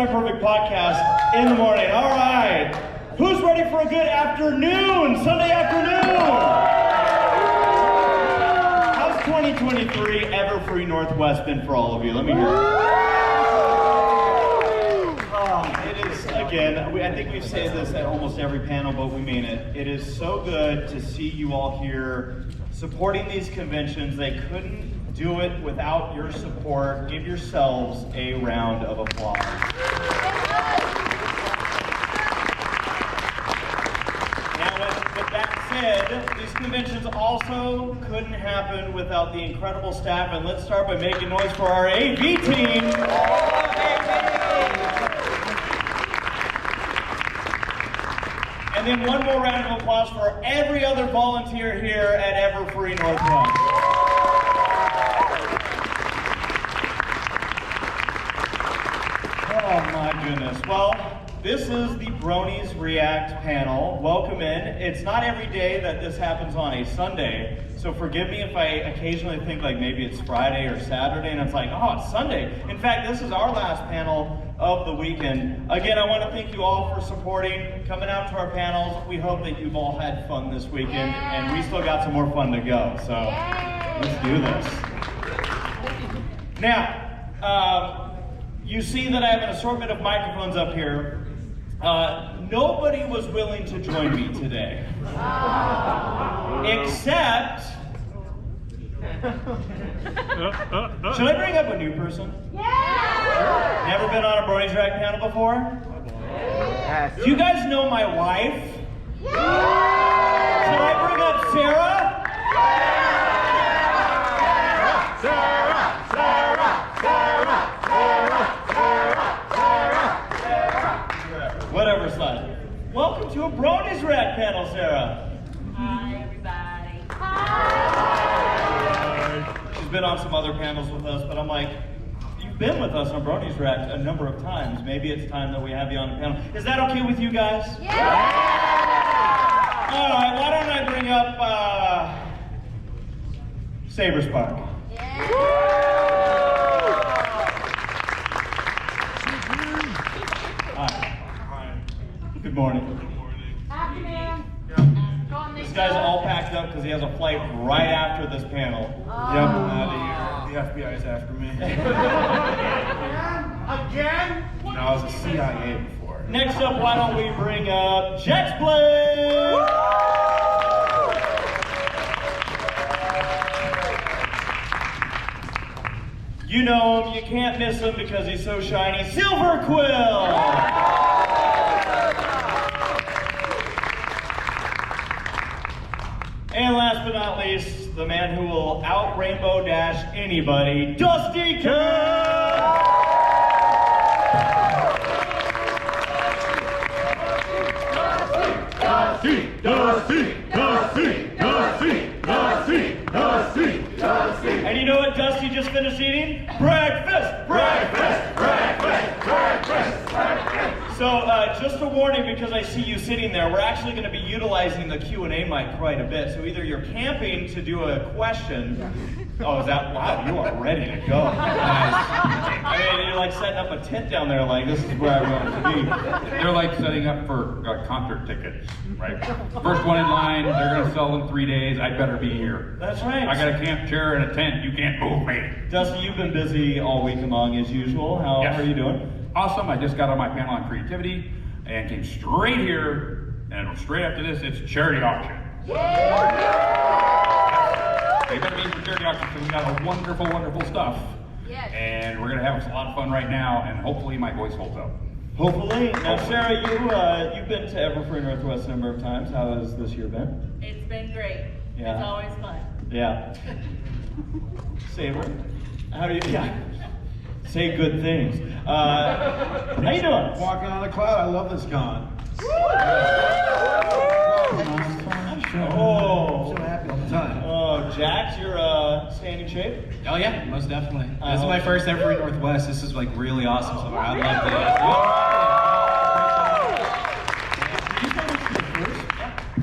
My Perfect podcast in the morning. All right. Who's ready for a good afternoon? Sunday afternoon. How's 2023 Everfree Northwest been for all of you? Let me hear it. It is, again, I think we've said this at almost every panel, but we mean it. It is so good to see you all here supporting these conventions. They couldn't do it without your support. Give yourselves a round of applause. Now, with that said, these conventions also couldn't happen without the incredible staff, and let's start by making noise for our AV team. And then one more round of applause for every other volunteer here at Everfree Northwest. Oh my goodness. Well, this is the Bronies React panel. Welcome in. It's not every day that this happens on a Sunday, so forgive me if I occasionally think like maybe it's Friday or Saturday and it's like, oh, it's Sunday. In fact, this is our last panel of the weekend. Again, I want to thank you all for supporting, coming out to our panels. We hope that you've all had fun this weekend, and we still got some more fun to go, so let's do this. Now, you see that I have an assortment of microphones up here. Nobody was willing to join me today. Except... Should I bring up a new person? Yeah! Never been on a Bronies React panel before? Yes. Do you guys know my wife? Yeah! Should I bring up Sarah? Whatever, son. Welcome to a Bronies React panel, Sarah. Hi, everybody. Hi. She's been on some other panels with us, but I'm like, you've been with us on Bronies React a number of times. Maybe it's time that we have you on the panel. Is that okay with you guys? Yeah! All right, why don't I bring up Saber Spark? Yeah! Good morning. Good morning. Afternoon. This guy's all packed up because he has a flight right after this panel. Yep, I'm out of here. The FBI's after me. Again? No, I was a CIA before. Next up, why don't we bring up Jet's Blade? You know him, you can't miss him because he's so shiny. Silver Quill! And last but not least, the man who will out-rainbow dash anybody, Dusty Cat! And you know what Dusty just finished eating? Breakfast! Breakfast! Breakfast! Breakfast! Breakfast! So just a warning, because I see you sitting there, we're actually going to be utilizing the Q&A mic quite a bit. So either you're camping to do a question. Oh, is that, wow, you are ready to go. Nice. I mean, you're like setting up a tent down there like, this is where I want to be. They're like setting up for concert tickets, right? First one in line, they're going to sell in 3 days, I better be here. That's right. I got a camp chair and a tent, you can't move me. Dusty, you've been busy all week long as usual. How are you doing? Awesome, I just got on my panel on creativity and came straight here, and straight after this, it's charity auction. They better be for charity auction because we got a wonderful, wonderful stuff. Yes. And we're going to have a lot of fun right now, and hopefully my voice holds up. Hopefully. Now, Sarah, you've been to Everfree Northwest a number of times. How has this year been? It's been great. Yeah. It's always fun. Yeah. Saber, how do you? Yeah. Say good things. How you doing? Walking on a cloud. I love this con. Oh. I'm so happy all the time. Oh, Jax, you're staying in shape? Oh yeah, most definitely. This is my first Everfree Northwest. This is like really awesome. So I love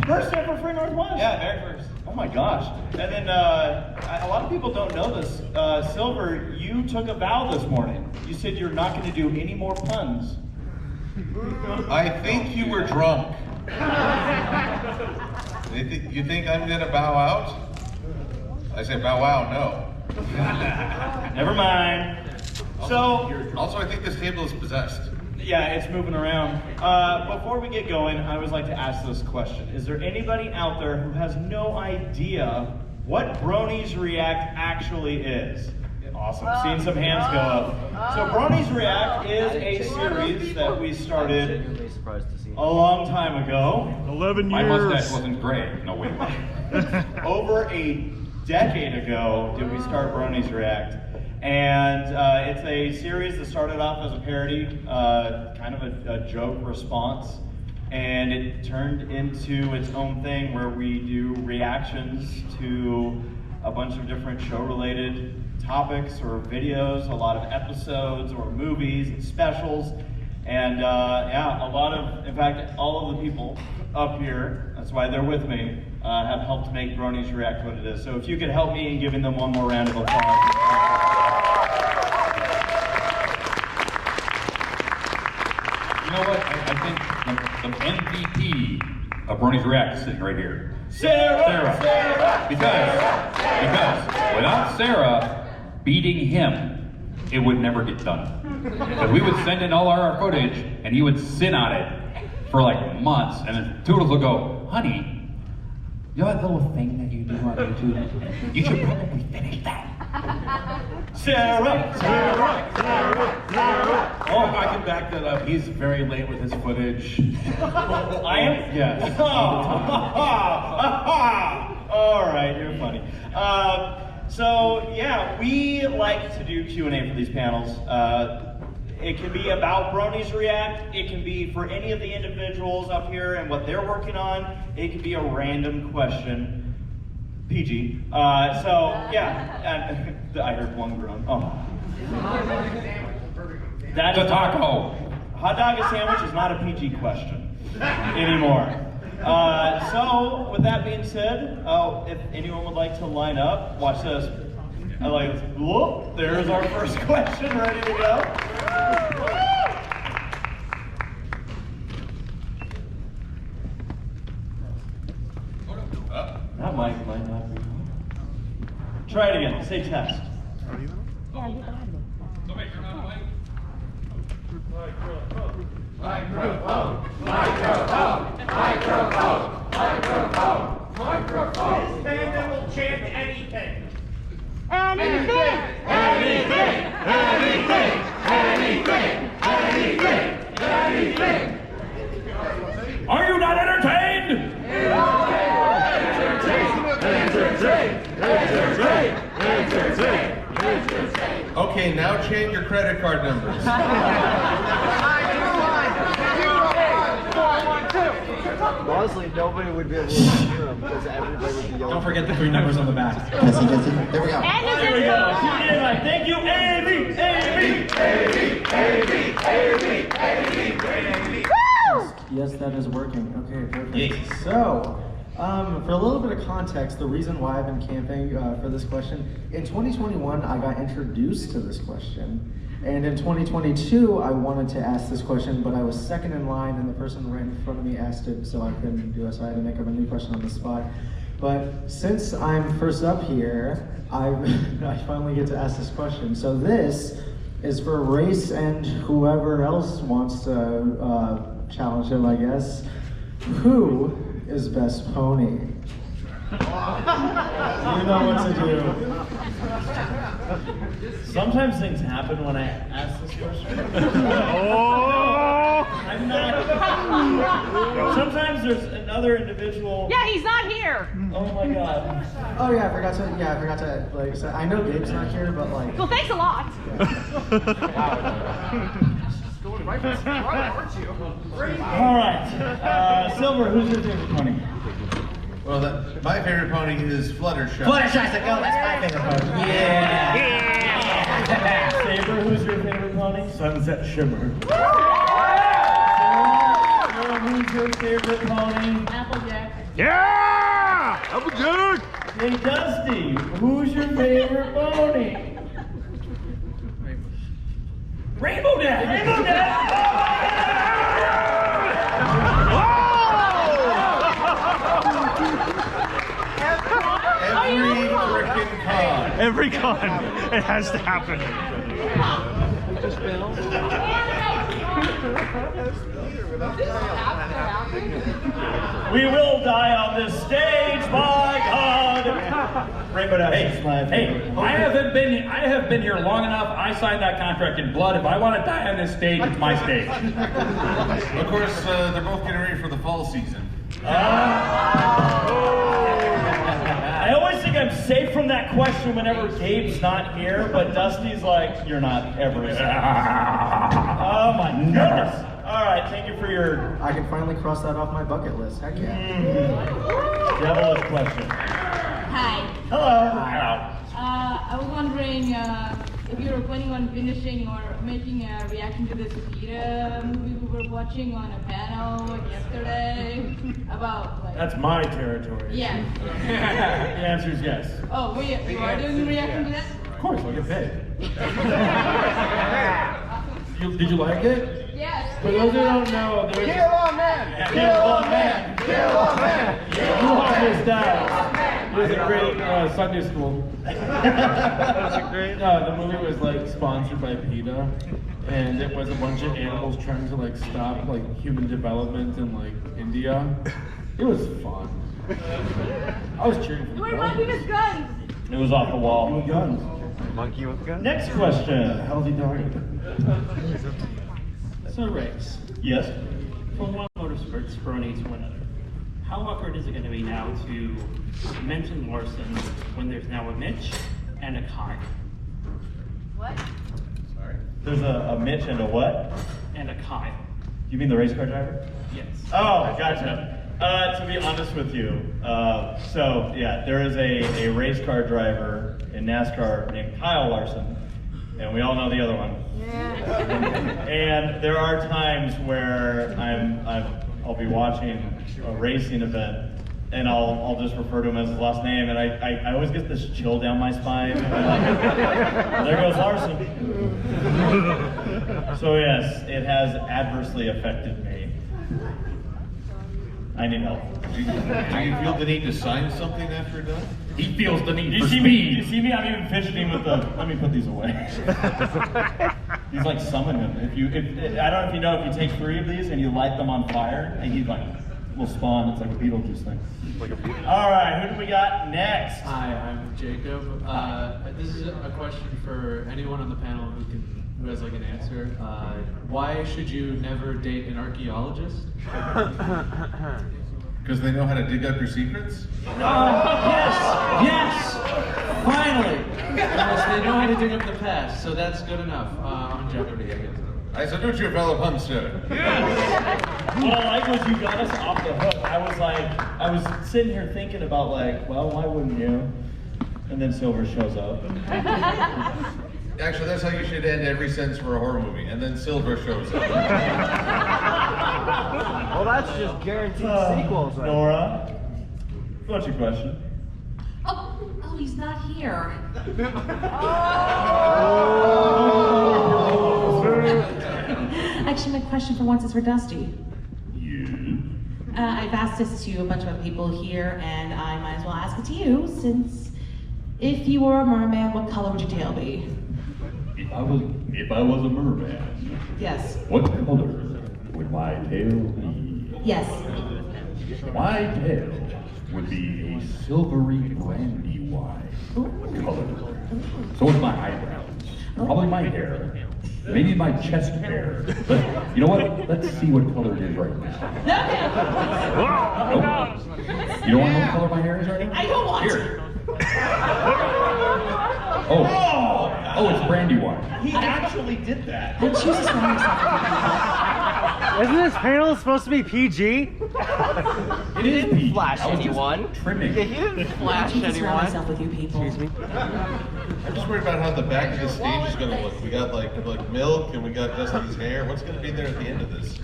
it. First Everfree Northwest? Yeah, very first. Oh my gosh. And then a lot of people don't know this. Silver, you took a vow this morning. You said you're not going to do any more puns. I think you were drunk. You think I'm gonna bow out? I say bow wow, no. Never mind. So, Also, I think this table is possessed. yeah, it's moving around. Before we get going, I always like to ask this question. Is there anybody out there who has no idea what Bronies React actually is? Awesome, seeing some hands go up. So Bronies React is a series that we started a long time ago. 11 My years. mustache wasn't gray. No, wait. Over a decade ago did we start Bronies React. And it's a series that started off as a parody, kind of a joke response. And it turned into its own thing where we do reactions to a bunch of different show-related topics or videos, a lot of episodes or movies and specials. And yeah, a lot of, in fact, all of the people up here, that's why they're with me, have helped make Bronies React what it is. So if you could help me in giving them one more round of applause. You know what? I think the MVP of Bronies React is sitting right here. Sarah! Because without Sarah beating him, it would never get done. Because we would send in all our footage, and he would sit on it for like months, and then Toodles would go, honey, you know that little thing that you do on YouTube? You should probably finish that. Sarah! Oh, I can back that up. He's very late with his footage. I am? Yes. All right, you're funny. So yeah, we like to do Q&A for these panels. It can be about Bronies React. It can be for any of the individuals up here and what they're working on. It can be a random question. PG. So yeah, I heard one groan. Oh. That The is taco. hot dog and sandwich is not a PG question anymore. So with that being said, if anyone would like to line up, watch this. I like this. Whoop, there's our first question ready to go. That mic might not be. Try it again. Say test. This band that will chant anything. Are you not entertained? Okay, now chant your credit card numbers. Honestly, nobody would be able to hear them because everybody would be yelling. Don't forget the 3 numbers on the back. There we go. There we go. Thank you, A-B, Yes, that is working. Okay, perfect. So, for a little bit of context, the reason why I've been camping for this question, in 2021, I got introduced to this question. And in 2022, I wanted to ask this question, but I was second in line, and the person right in front of me asked it, so I couldn't do it, so I had to make up a new question on the spot. But since I'm first up here, I finally get to ask this question. So this is for Race and whoever else wants to challenge him, I guess. Who is best pony? You know what to do. Sometimes things happen when I ask this question. I'm not. Sometimes there's another individual. Yeah, he's not here. Oh my god. Oh yeah, I forgot to like say, I know Gabe's not here, but like. Well, thanks a lot. All right. Silver, who's your favorite pony? Well, my favorite pony is Fluttershy. Fluttershy's a go. That's my favorite pony. Yeah. Saber, who's your favorite pony? Sunset Shimmer. Sarah, who's your favorite pony? Applejack. Yeah! Applejack! Hey, Dusty, who's your favorite pony? Rainbow Dash! Rainbow Every freaking con. Every con, it has to happen. We will die on this stage, by God! Rainbow Dash is my Hey, I have been here long enough. I signed that contract in blood. If I want to die on this stage, it's my stage. Of course, they're both getting ready for the fall season. I always think I'm safe from that question whenever Gabe's not here, but Dusty's like, you're not ever safe. Oh my goodness. All right, thank you for your I can finally cross that off my bucket list. Heck yeah. devilish question. Hi. Hello. I was wondering if you were planning on finishing or making a reaction to this Peter movie we were watching on a panel yesterday about like. That's my territory. Yeah. The answer is yes. Oh, you are doing a reaction to that? Of course, I'll get paid. Did you like it? Yes. For those who don't know, there's Kill all men! Kill all men! Kill all men! You have this down. It was a great Sunday school. No, the movie was like sponsored by PETA, and it was a bunch of animals trying to like stop like human development in like India. It was fun. I was cheering for the Where monkey with guns? It was off the wall. Guns. Monkey with gun? Next question. Healthy dog. So Rex, Yes. from one motorsports Bronies to another, how awkward is it going to be now to mention Larson when there's now a Mitch and a Kai? What? There's a Mitch and a what? And a Kyle. You mean the race car driver? Yes. Oh, gotcha. To be honest with you, so yeah, there is a race car driver in NASCAR named Kyle Larson, and we all know the other one. And there are times where I'll be watching a racing event, and I'll just refer to him as his last name, and I always get this chill down my spine. Like, there goes Larson. So yes, it has adversely affected me. I need help. Do you feel the need to sign something after you're done? He feels the need Do you for see me? Do speed. you see me? I'm even fidgeting with the. Let me put these away. He's like summoning them. I don't know if you know, if you take 3 of these and you light them on fire, and he like will spawn. It's like a Beetlejuice thing. All right, who do we got next? Hi, I'm Jacob. This is a question for anyone on the panel who has like an answer. Why should you never date an archaeologist? Because they know how to dig up your secrets? Yes! Finally! Yes, they know how to dig up the past, so that's good enough. On Jeopardy, I guess. I salute you, fellow punster. What I like was you got us off the hook. I was sitting here thinking about like, well, why wouldn't you? And then Silver shows up. Actually, that's how you should end every sentence for a horror movie. And then Silver shows up. Well, that's just guaranteed sequels, right? Nora, what's your question? Oh, he's not here. Actually, my question for once is for Dusty. I've asked this to a bunch of other people here, and I might as well ask it to you, since if you were a merman, what color would your tail be? If I was a merman, Yes. what color would my tail be? Yes. My tail would be a silvery brandy wine color. So would my eyebrows. Probably my hair. Maybe my chest hair. But you know what? Let's see what color it is right now. Nope. You don't want to know what color my hair is right now? I don't want Here. Oh, it's brandy wine. He actually did that. I choose to surround myself Isn't this panel supposed to be PG? It is PG. flash I was just anyone. Trimming. Yeah, he didn't with flash people. I choose to surround anyone. myself with you people. Excuse me. I'm just worried about how the back of the stage is going to look. We got like milk, and we got Dusty's hair. What's going to be there at the end of this?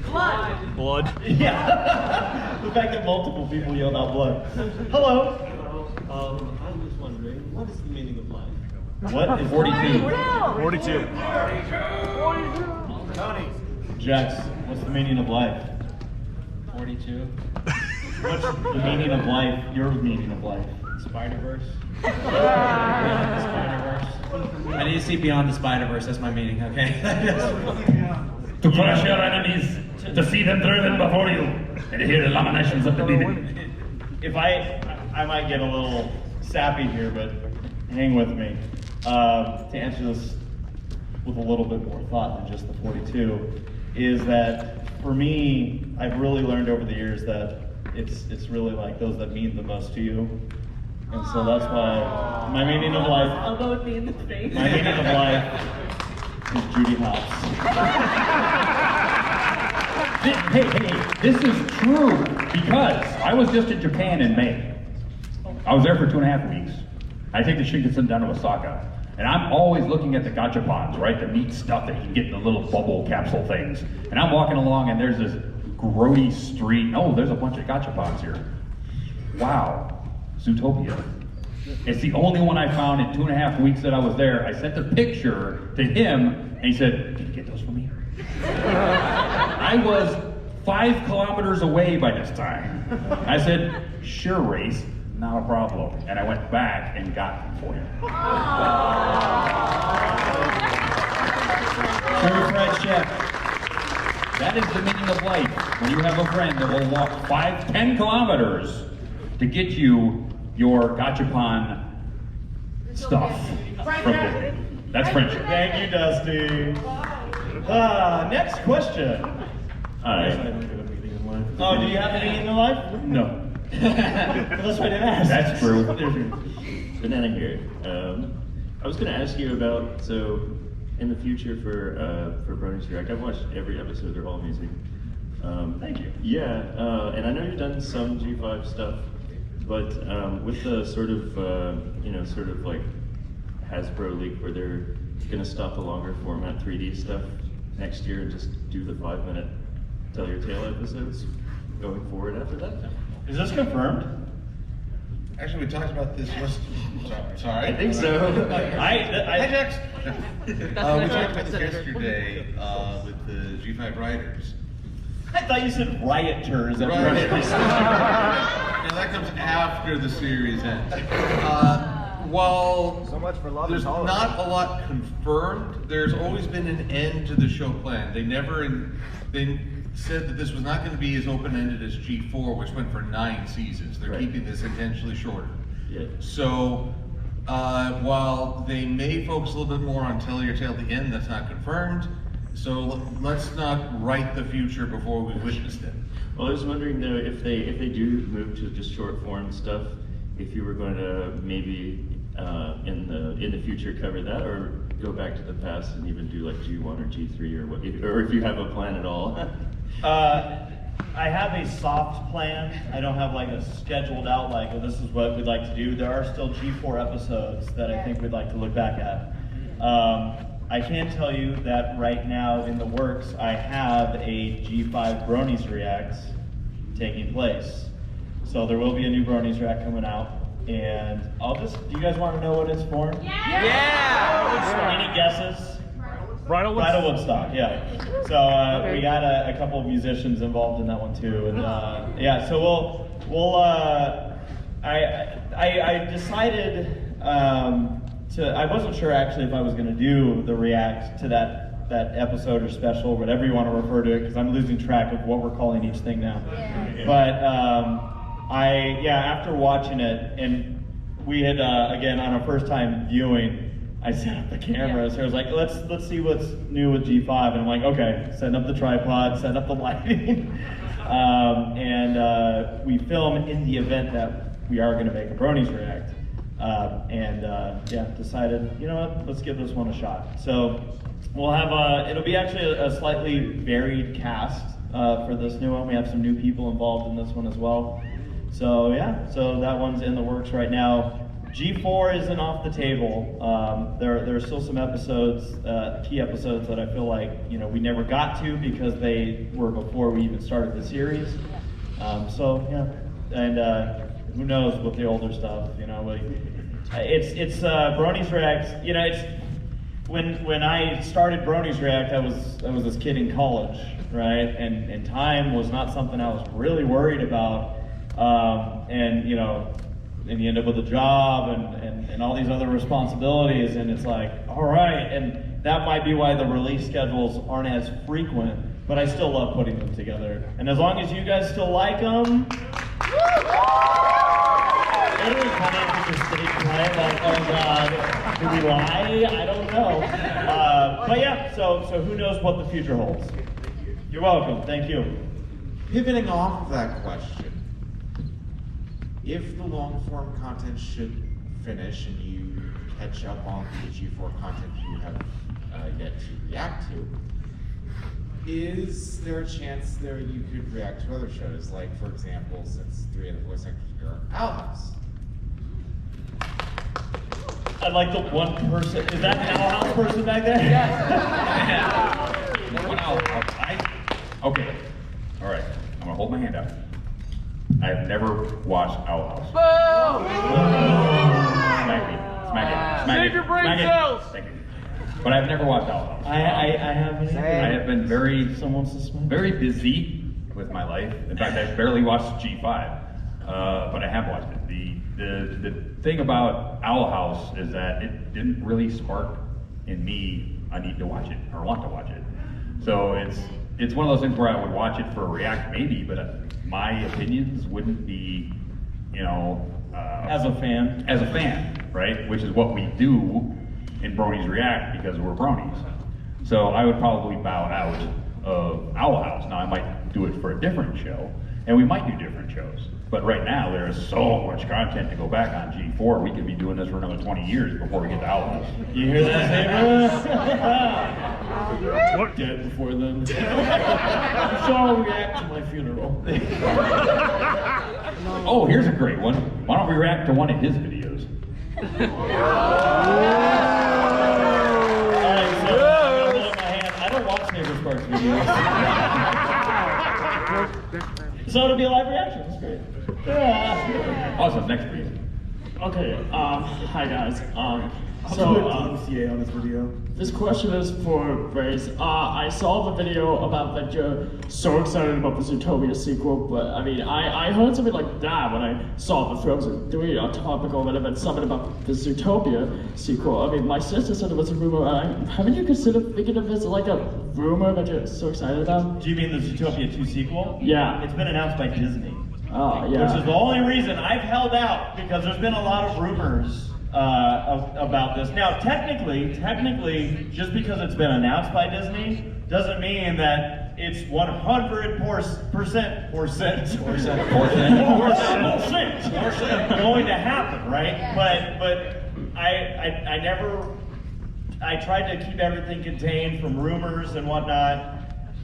Blood. Yeah. The fact that multiple people yelled out blood. Hello. I'm just wondering, what is the meaning of life? What is 42. 42. Jax, what's the meaning of life? 42. What's the meaning of life, your meaning of life? Spider-Verse. Spider-Verse. I need to see beyond the Spider-Verse. That's my meaning. Okay. To crush your enemies, to see them driven before you, and to hear the lamentations of the living. If I might get a little sappy here, but hang with me. To answer this with a little bit more thought than just the 42, is that for me, I've really learned over the years that it's really like those that mean the most to you. And so that's why my meaning of life. Elbowed me in the face. My meaning of life is Judy Hopps. Hey, this is true because I was just in Japan in May. I was there for 2.5 weeks. I take the Shinkansen down to Osaka, and I'm always looking at the gachapons, right? The neat stuff that you can get in the little bubble capsule things. And I'm walking along, and there's this grody street. Oh, there's a bunch of gachapons here. Wow, Zootopia. It's the only one I found in 2.5 weeks that I was there. I sent a picture to him, and he said, "Can you get those for me?" I was 5 kilometers away by this time. I said, "Sure, Race, not a problem." And I went back and got them for him. True friendship. That is the meaning of life. When you have a friend that will walk 5-10 kilometers to get you your gachapon stuff from Disney. That's friendship. Thank you, Dusty. Next question. Hi. Oh, do you have a meaning in life? No. That's why I didn't ask. That's true. Banana here. I was going to ask you about, so in the future for Bronies Direct, I've watched every episode, they're all amazing. Thank you. Yeah, and I know you've done some G5 stuff, but with the sort of like Hasbro leak where they're going to stop the longer format 3D stuff next year and just do the 5-minute Tell Your Tale episodes going forward after that. Is this confirmed? Actually, we talked about this sorry. I think so. Hi, Jax. We talked about this yesterday with the G5 writers. I thought you said rioters. Now that comes after the series ends. While So much for love there's and tolerance. not a lot confirmed, there's always been an end to the show plan. They said that this was not going to be as open-ended as G4, which went for 9 seasons. They're keeping this intentionally shorter. Yeah. So while they may focus a little bit more on Tell Your Tale at the end, that's not confirmed. So let's not write the future before we witnessed it. Well, I was wondering though, if they do move to just short form stuff, if you were going to maybe in the future cover that, or go back to the past and even do like G1 or G3 or what, or if you have a plan at all. I have a soft plan. I don't have like a scheduled out like, well, this is what we'd like to do. There are still G4 episodes that I think we'd like to look back at. I can tell you that right now in the works, I have a G5 Bronies Reacts taking place. So there will be a new Bronies React coming out. And do you guys want to know what it's for? Yeah! Any guesses? Bridal Woodstock, yeah. So we got a couple of musicians involved in that one too, and yeah. So I decided I wasn't sure actually if I was going to do the react to that episode or special, whatever you want to refer to it, because I'm losing track of what we're calling each thing now. Yeah. But after watching it, and we had again on our first time viewing, I set up the camera, so I was like, let's see what's new with G5, and I'm like, okay, setting up the tripod, setting up the lighting, and we film in the event that we are going to make a Bronies React, decided, you know what, let's give this one a shot. So we'll have it'll be actually a slightly varied cast for this new one. We have some new people involved in this one as well. So yeah, so that one's in the works right now. G4 isn't off the table. There are still some episodes, key episodes that I feel like we never got to because they were before we even started the series. So yeah, and who knows with the older stuff, it's Bronies Reacts. when I started Bronies React, I was this kid in college, right? And time was not something I was really worried about. And you know, and you end up with a job and all these other responsibilities, and it's like, all right, and that might be why the release schedules aren't as frequent, but I still love putting them together. And as long as you guys still like them, it is kind of interesting, right? Like, oh God, do we lie? I don't know. But yeah, so who knows what the future holds? You're welcome, thank you. Pivoting off of that question, if the long form content should finish and you catch up on the G4 content you have yet to react to, is there a chance there you could react to other shows? Like, for example, since 3 of the voice actors here are Owl House. I like the one person. Is that an Owl House person back there? Yes. One Owl House. Okay. All right. I'm gonna hold my hand out. I have never watched Owl House. Smack me. Smack it. Save your brain cells. Thank you. But I've never watched Owl House. I haven't. I have been very suspect. very busy with my life. In fact, I barely watched G5, but I have watched it. The thing about Owl House is that it didn't really spark in me a need to watch it or want to watch it. So it's one of those things where I would watch it for a react maybe, but my opinions wouldn't be, you know, As a fan, right? Which is what we do in Bronies React because we're Bronies. So I would probably bow out of Owl House. Now I might do it for a different show, and we might do different shows. But right now there is so much content to go back on G4. We could be doing this for another 20 years before we get to Owl House. You hear that, Saber? What? Dead before then. So I'll react to my funeral. Oh, here's a great one. Why don't we react to one of his videos? I don't watch Neighbor Sparks videos. So it'll be a live reaction. That's great. Yeah. Awesome. Next, please. Okay. Hi guys. DMCA on this video. This question is for Brace. I saw the video about that you're so excited about the Zootopia sequel, but I mean, I heard something like that when I saw the Frozen 3 on topical and then something about the Zootopia sequel. I mean, my sister said it was a rumor. Haven't you considered thinking of this like a rumor that you're so excited about? Do you mean the Zootopia 2 sequel? Yeah. It's been announced by Disney. Oh, yeah. Which is the only reason I've held out, because there's been a lot of rumors about this. Now, technically, just because it's been announced by Disney doesn't mean that it's 100% going to happen, right? But I tried to keep everything contained from rumors and whatnot.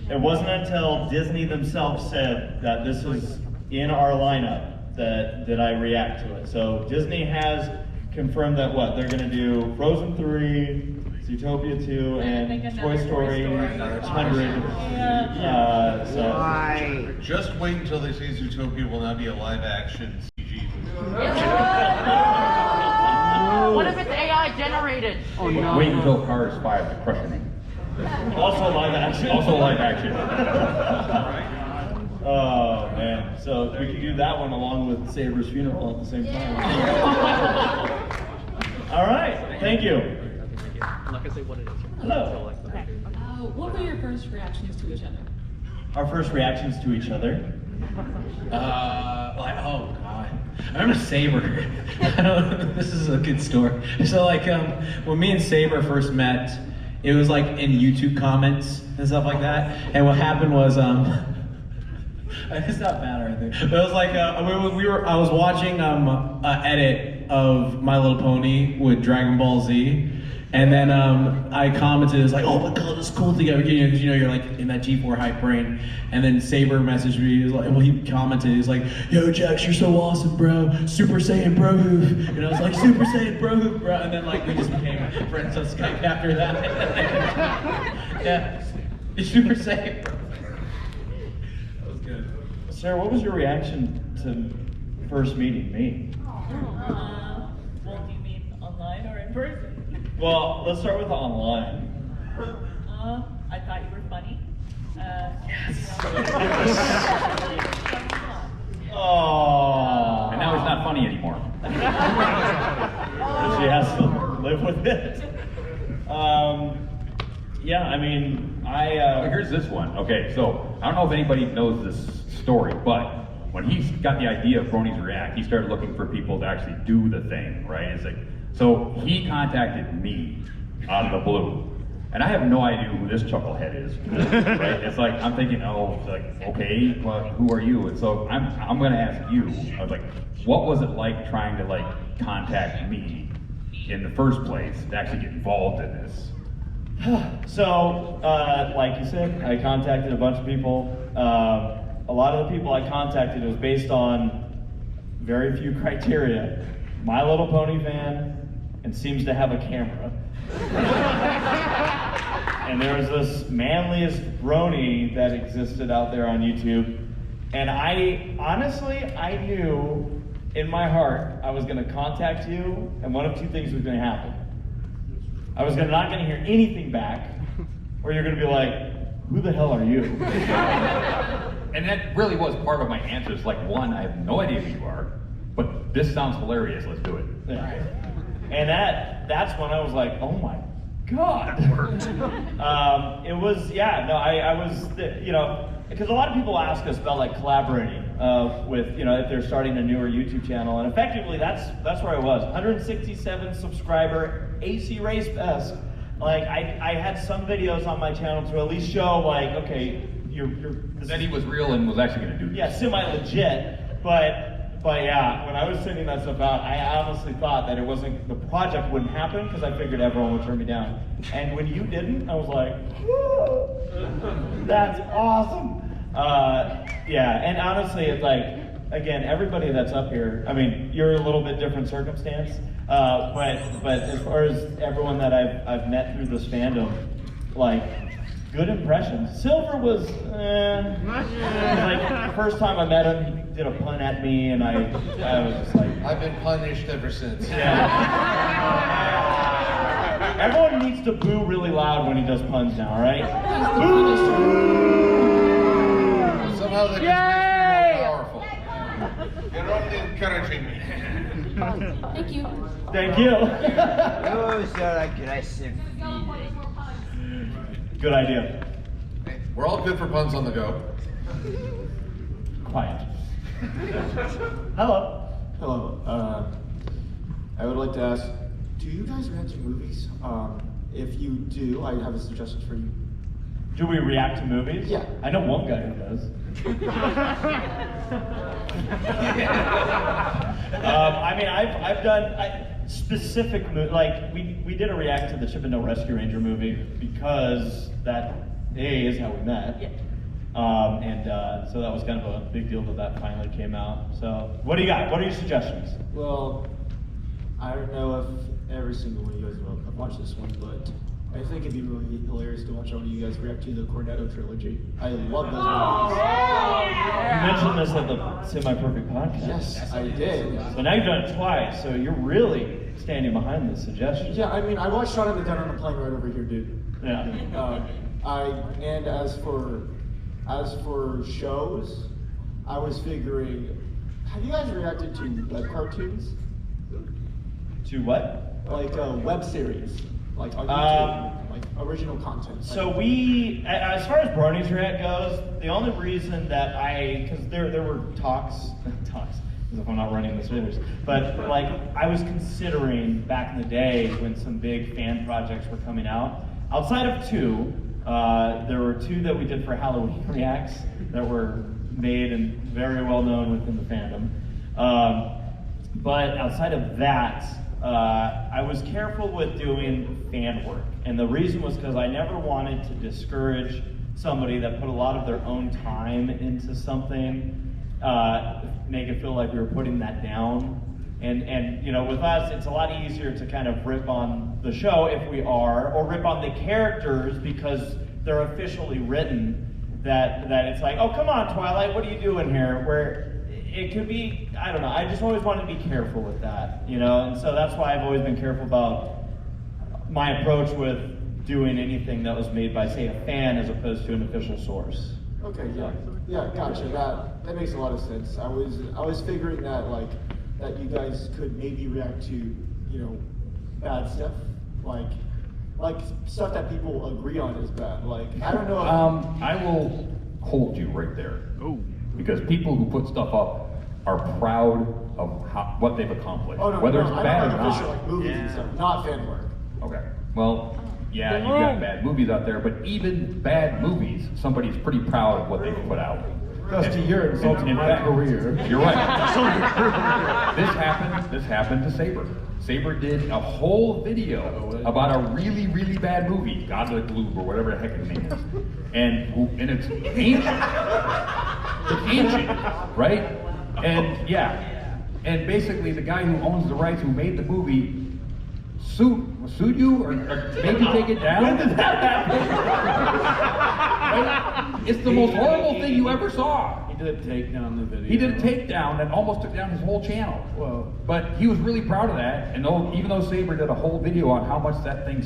It wasn't until Disney themselves said that this is in our lineup that I react to it. So Disney has confirmed that they're going to do Frozen 3, Zootopia 2, and Toy Story 100. So just wait until they say Zootopia will now be a live-action CG movie. What if it's AI generated? Oh, no. Wait until Cars 5, The Crushing. Also live action. Also live action. Oh man, so we could do that one along with Saber's funeral at the same time. All right, thank you. I'm not gonna say what it is. Hello. Okay. What were your first reactions to each other? Our first reactions to each other. Oh god, I remember Saber. This is a good story. So when me and Saber first met, it was like in YouTube comments and stuff like that. And what happened was it's not bad or anything. But it was like I was watching an edit of My Little Pony with Dragon Ball Z, and then I commented, it's like, oh my god, this is cool together, because you're like in that G4 hype brain. And then Saber messaged me, he commented, he's like, yo Jax, you're so awesome, bro, Super Saiyan bro hoof. And I was like, Super Saiyan bro hoof, bro. And then we just became friends on Skype after that. Yeah, Super Saiyan bro. Sarah, what was your reaction to first meeting me? Well, do you mean online or in person? Well, let's start with online. I thought you were funny. Oh. And now he's not funny anymore. She has to live with it. Yeah, I mean, Here's this one. Okay, so I don't know if anybody knows this story, but when he got the idea of Bronies React, he started looking for people to actually do the thing, right? It's like, so he contacted me out of the blue. And I have no idea who this chucklehead is, right? It's like, I'm thinking, oh, it's like, okay, well, who are you? And so I'm gonna ask you, I was like, what was it like trying to like contact me in the first place to actually get involved in this? So, like you said, I contacted a bunch of people. A lot of the people I contacted was based on very few criteria. My Little Pony fan, and seems to have a camera. And there was this manliest brony that existed out there on YouTube. And I knew in my heart I was gonna contact you, and one of two things was gonna happen. I was not gonna hear anything back, or you're gonna be like, who the hell are you? And that really was part of my answers. Like, one, I have no idea who you are, but this sounds hilarious, let's do it. Yeah. And that's when I was like, oh my God. That worked. It was, yeah, no, I was, you know, because a lot of people ask us about like collaborating with, you know, if they're starting a newer YouTube channel, and effectively that's where I was. 167 subscriber, AC Race Best. Like I had some videos on my channel to at least show like, okay, that he was real and was actually going to do this. Yeah, semi-legit, but yeah, when I was sending that stuff out, I honestly thought that the project wouldn't happen because I figured everyone would turn me down. And when you didn't, I was like, woo, that's awesome. Yeah, and honestly, it's like, again, everybody that's up here, I mean, you're a little bit different circumstance, but as far as everyone that I've met through this fandom, like, good impressions. Silver was, like, the first time I met him, he did a pun at me, and I was just like... I've been punished ever since. Yeah. Everyone needs to boo really loud when he does puns now, all right? Boo! Somehow that just makes me more powerful. You're only encouraging me. Thank you. Thank you. Those are aggressive feelings. Good idea. We're all good for puns on the go. Quiet. Hello. Hello. I would like to ask, do you guys react to movies? If you do, I have a suggestion for you. Do we react to movies? Yeah. I know one guy who does. I mean, I've done specific like we did a react to the Chip and Dale Rescue Ranger movie because that is how we met. Yeah. So that was kind of a big deal that finally came out. So what do you got? What are your suggestions? Well, I don't know if every single one of you guys have watched this one, but I think it'd be really hilarious to watch all of you guys react to the Cornetto trilogy. I love those movies. You mentioned this at the Semi-Perfect podcast. Yes, I did. So now you've done it twice, so you're really standing behind this suggestion. Yeah, I mean, I watched Shaun of the Dead on the plane right over here, dude. Yeah. And as for shows, I was figuring, have you guys reacted to web cartoons? To what? Like web series, like on YouTube, like original content. So we, as far as Bronies React goes, the only reason that because there were talks, as if I'm not running the series, but like I was considering back in the day when some big fan projects were coming out. Outside of two, there were two that we did for Halloween Reacts that were made and very well known within the fandom. But outside of that, I was careful with doing fan work. And the reason was because I never wanted to discourage somebody that put a lot of their own time into something, make it feel like we were putting that down. And you know, with us, it's a lot easier to kind of rip on the show if we are, or rip on the characters because they're officially written, that it's like, oh, come on, Twilight, what are you doing here? Where it could be, I don't know, I just always wanted to be careful with that, you know? And so that's why I've always been careful about my approach with doing anything that was made by, say, a fan as opposed to an official source. Okay, yeah, gotcha. That makes a lot of sense. I was figuring that that you guys could maybe react to, bad stuff, like stuff that people agree on is bad. Like, I don't know. I will hold you right there. Oh. Because people who put stuff up are proud of what they've accomplished, whether it's bad or not. Official, movies and stuff, not fan work. Okay. Well, yeah, you've got bad movies out there, but even bad movies, somebody's pretty proud of what they've put out. Dusty, you're insulting my career. You're right. This happened to Saber. Saber did a whole video about a really, really bad movie, God of the Globe or whatever the heck his name is. And it's ancient. It's ancient, right? And yeah. And basically the guy who owns the rights, who made the movie, sued you or maybe take it down? When did that happen? Right? It's the most horrible thing you ever saw. He did take down the video. He did a takedown and almost took down his whole channel. Well, but he was really proud of that. And even though Saber did a whole video on how much that thing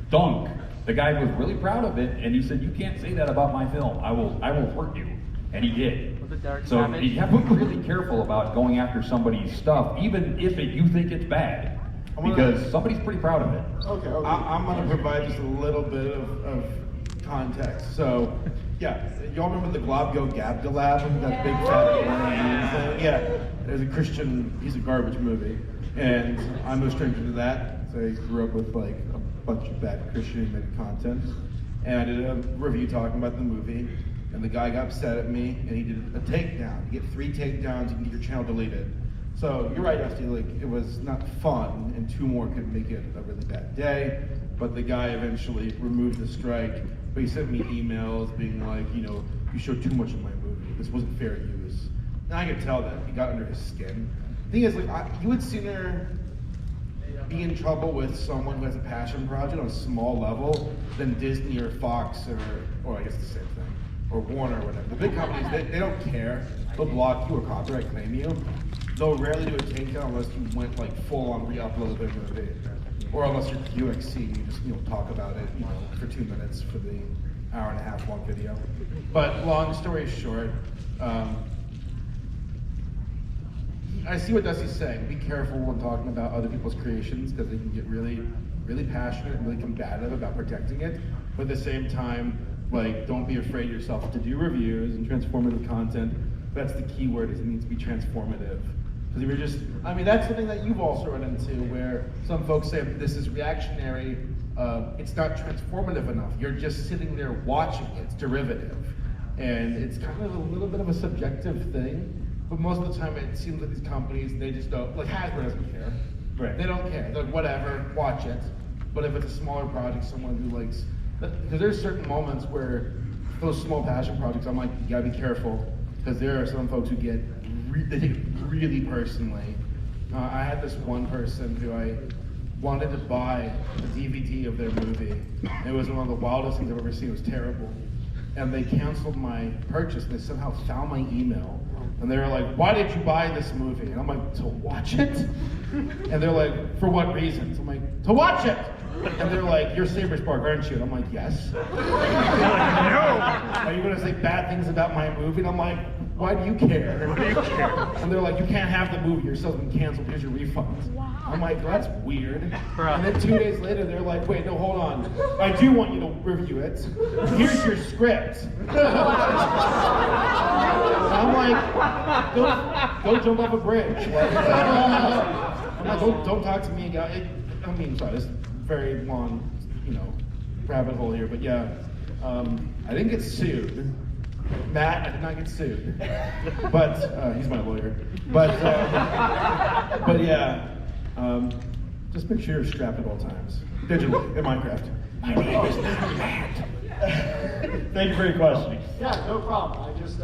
stunk, the guy was really proud of it. And he said, "You can't say that about my film. I will hurt you." And he did. So you have to be really careful about going after somebody's stuff, even if you think it's bad. Because somebody's pretty proud of it. Okay. I'm going to provide just a little bit of context. So, yeah, y'all remember the Globgo Gabgalab? That big fat thing? Yeah, there's a Christian piece of garbage movie. And I'm no stranger to that. So I grew up with like a bunch of bad Christian content. And I did a review talking about the movie. And the guy got upset at me and he did a takedown. You get 3 takedowns, you can get your channel deleted. So you're right, Dusty, like it was not fun, and 2 more could make it a really bad day. But the guy eventually removed the strike, but he sent me emails being like, you showed too much of my movie. This wasn't fair use. And I could tell that he got under his skin. The thing is, like, you would sooner be in trouble with someone who has a passion project on a small level than Disney or Fox or I guess the same thing, or Warner or whatever. The big companies, they don't care. They'll block you or copyright claim you. They'll rarely do a takedown unless you went like full on re-upload their movie, or unless you're UXC and you just talk about it for 2 minutes for the hour-and-a-half long video. But long story short, I see what Dusty's saying. Be careful when talking about other people's creations because they can get really, really passionate and really combative about protecting it. But at the same time, like, don't be afraid yourself to do reviews and transformative content. That's the key word, is it needs to be transformative. Because if you're just, that's something that you've also run into where some folks say this is reactionary, it's not transformative enough. You're just sitting there watching it, it's derivative. And it's kind of a little bit of a subjective thing, but most of the time it seems like these companies, they just don't, like Hasbro doesn't care. Right. They don't care, they're like, whatever, watch it. But if it's a smaller project, someone who likes, because there's certain moments where those small passion projects, I'm like, you gotta be careful. Because there are some folks who they take it really personally. I had this one person who I wanted to buy a DVD of their movie. It was one of the wildest things I've ever seen. It was terrible. And they canceled my purchase, and they somehow found my email. And they were like, "Why did you buy this movie?" And I'm like, "To watch it?" And they're like, "For what reasons?" I'm like, "To watch it!" And they're like, "You're Saber Spark, aren't you?" And I'm like, "Yes." Like, "No." "Are you going to say bad things about my movie?" And I'm like, "Why do you care?" What do you care? And they're like, "You can't have the movie. Your sale's been canceled. Here's your refund." Wow. I'm like, "That's weird." And then 2 days later, they're like, "Wait, no, hold on. I do want you to review it. Here's your script." I'm like, go jump off a bridge. Like, I'm like, don't talk to me again. Sorry, this is very long, rabbit hole here, but yeah, I didn't get sued. Matt, I did not get sued, but he's my lawyer. But yeah, just make sure you're strapped at all times, digitally in Minecraft. My name is not Matt. Thank you for your question. Yeah, no problem. I just,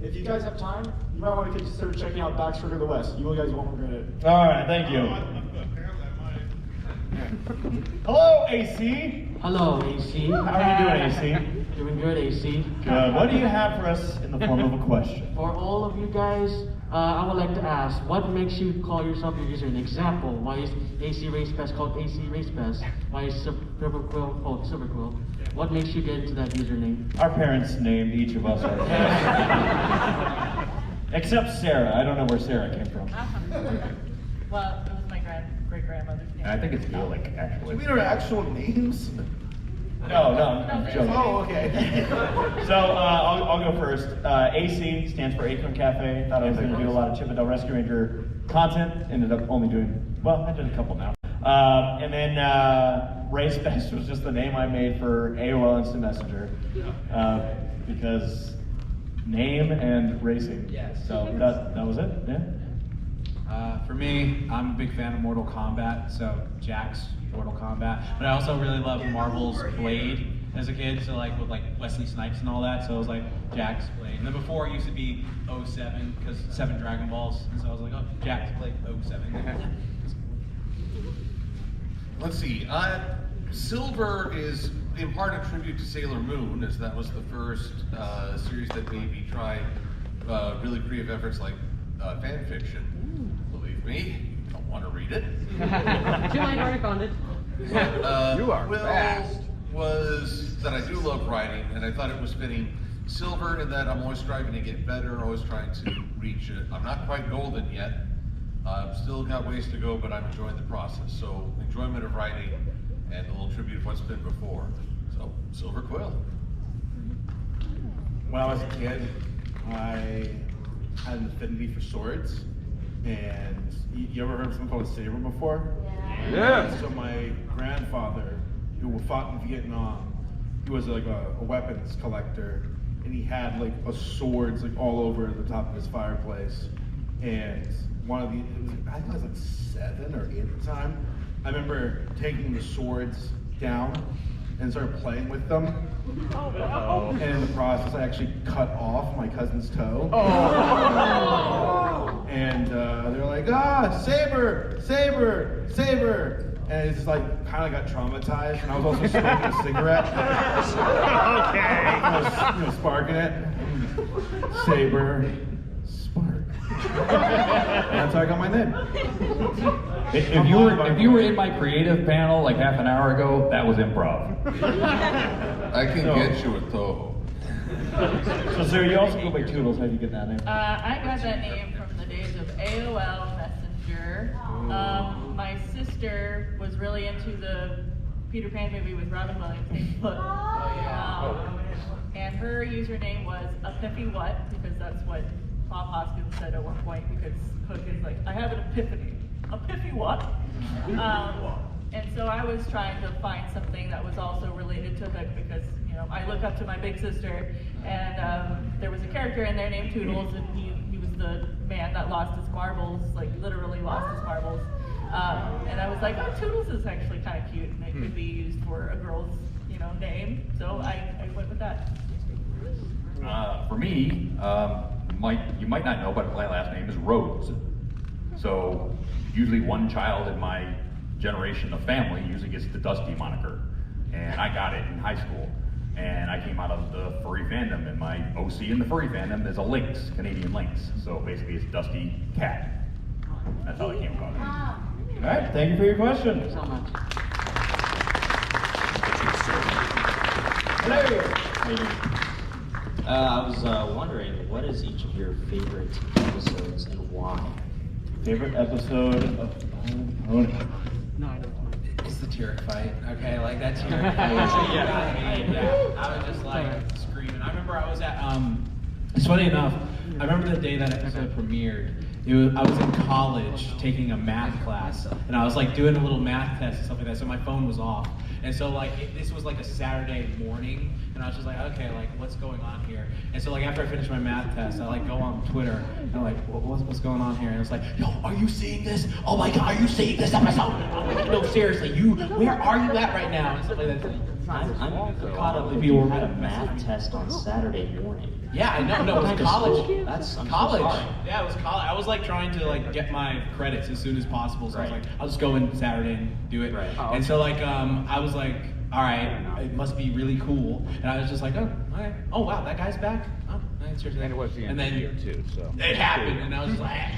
if you guys have time, you might want to consider checking out Backstreet of the West. You guys won't regret it. All right, thank you. Hello, AC. Hello, AC. How are you doing, AC? Doing good, AC. Good. What do you have for us in the form of a question? For all of you guys, I would like to ask, what makes you call yourself your username? Example, why is AC Race Best called AC Race Best? Why is Silver Quill called Silver Quill? What makes you get into that username? Our parents named each of us our except Sarah. I don't know where Sarah came from. Well, it was my great-grandmother's name. And I think it's Gaelic, actually. You mean our actual names? No, I'm joking. Oh, okay. So I'll go first. AC stands for Acorn Cafe. Thought I was going to do a lot of Chippendale Rescue Ranger content. Ended up only doing, well, I did a couple now. And then Race Best was just the name I made for AOL Instant Messenger. Because name and racing. Yes. So that was it, yeah. For me, I'm a big fan of Mortal Kombat, so Jax, Mortal Kombat. But I also really love Marvel's Blade as a kid, so like with like Wesley Snipes and all that. So it was like Jax, Blade. And then before it used to be 07 because 7 Dragon Balls, and so I was like, oh, Jax, Blade, 07. Let's see. Silver is in part a tribute to Sailor Moon, as that was the first series that made me try really creative efforts like fan fiction. Believe me, you don't want to read it. Giant article on it. You are fast. Was that I do love writing, and I thought it was fitting. Silver in that I'm always striving to get better, always trying to reach it. I'm not quite golden yet. I've still got ways to go, but I'm enjoying the process. So enjoyment of writing and a little tribute of what's been before. So Silver Quill. When I was a kid, I had an affinity for swords. And you ever heard of something called a saber before? Yeah. So my grandfather, who fought in Vietnam, he was like a weapons collector, and he had like a swords like all over the top of his fireplace. And one of the, I think I was like 7 or 8 at the time. I remember taking the swords down and started playing with them. And in the process, I actually cut off my cousin's toe. And they were like, saber, saber, saber. And it's just like, kind of got traumatized. And I was also smoking a cigarette. Okay. I was, sparking it. Saber, spark. That's how I got my name. If you were in my creative panel like half an hour ago, that was improv. I can get you a Toho. So Sarah, you also go by Toodles. How do you get that name? I got that name from the days of AOL Messenger. My sister was really into the Peter Pan movie with Robin Williams. And her username was Epiphany What, because that's what Bob Hoskins said at one point, because Hook is like, I have an epiphany. Epiphany what? And so I was trying to find something that was also related to Hook, because I look up to my big sister, and there was a character in there named Toodles, and he was the man that lost his marbles, like literally lost his marbles. And I was like, oh, Toodles is actually kind of cute, and it could be used for a girl's, name. So I went with that. For me, you might not know, but my last name is Rhodes. So usually one child in my generation of family usually gets the Dusty moniker. And I got it in high school. And I came out of the furry fandom, and my OC in the furry fandom is a lynx, Canadian lynx. So basically it's Dusty Cat. That's how it came about. All right, thank you for your question. Thanks so much. Hello. I was wondering, what is each of your favorite episodes and why? Favorite episode of Pony? No, I don't. It's the Tyrek fight. Okay, like that Tyrek fight. Yeah. I was just like screaming. I remember I was at it's funny enough, I remember the day that episode premiered. I was in college taking a math class, and I was like doing a little math test and stuff like that, so my phone was off. And so like, this was like a Saturday morning, and I was just like, okay, like what's going on here? And so like after I finished my math test, I like go on Twitter, and I'm like, what's going on here? And it's like, yo, are you seeing this? Oh my God, are you seeing this episode? I'm like, no, seriously, where are you at right now? And stuff like that. I'm caught up with you had a math test on Saturday morning. Yeah, I know. No, it was college. That's college. So sorry. Yeah, it was college. I was like trying to like get my credits as soon as possible. So I was like, I'll just go in Saturday and do it. Right. And so like I was like, all right, it must be really cool. And I was just like, oh, all right. Oh wow, that guy's back. Oh, and it was the end of the year too, so it happened, and I was just like,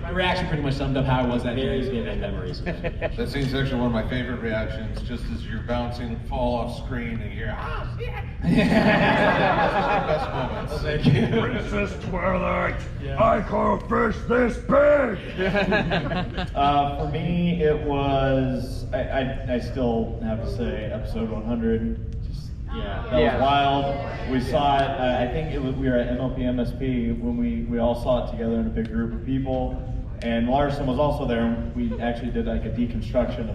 my reaction pretty much summed up how I was that Very day. vivid memories. That scene's actually one of my favorite reactions, just as you're bouncing, fall off screen, and you hear, ah, shit! Best moments. Thank you. Princess Twilight, I call fish this big! For me, it was, I still have to say, episode 100. That was wild. We saw it, I think we were at MLP MSP when we all saw it together in a big group of people. And Larson was also there. We actually did like a deconstruction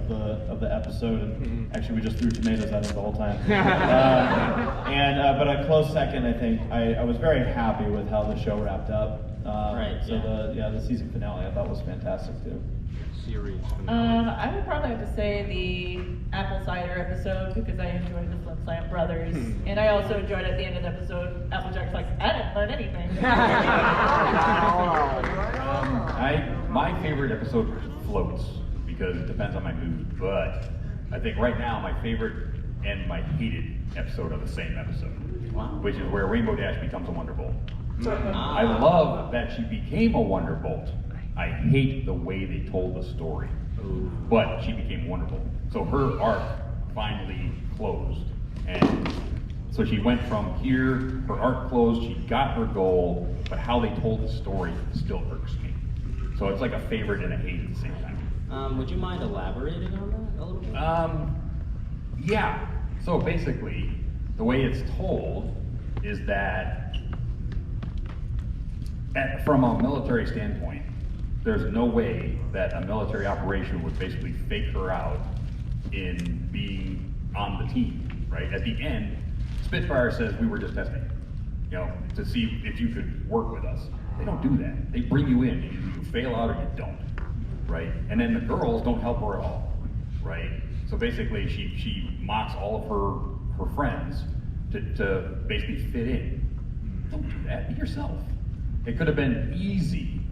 of the episode, and actually we just threw tomatoes at it the whole time. But a close second, I think, I was very happy with how the show wrapped up. The season finale I thought was fantastic too. Series. I would probably have to say the apple cider episode because I enjoyed the Flint Slam Brothers, and I also enjoyed at the end of the episode Applejack's like, I didn't learn anything. My favorite episode floats because it depends on my mood, but I think right now my favorite and my hated episode are the same episode, which is where Rainbow Dash becomes a Wonderbolt. I love that she became a Wonderbolt. I hate the way they told the story, but she became Wonderbolt. So her arc finally closed, and so she went from here, her arc closed, she got her goal, but how they told the story still irks me. So it's like a favorite and a hate at the same time. Would you mind elaborating on that a little bit? Yeah. So basically, the way it's told is that from a military standpoint, there's no way that a military operation would basically fake her out in being on the team, right? At the end, Spitfire says we were just testing, to see if you could work with us. They don't do that. They bring you in. Either you fail out or you don't, right? And then the girls don't help her at all, right? So basically, she mocks all of her friends to basically fit in. Don't do that. Be yourself. It could have been easy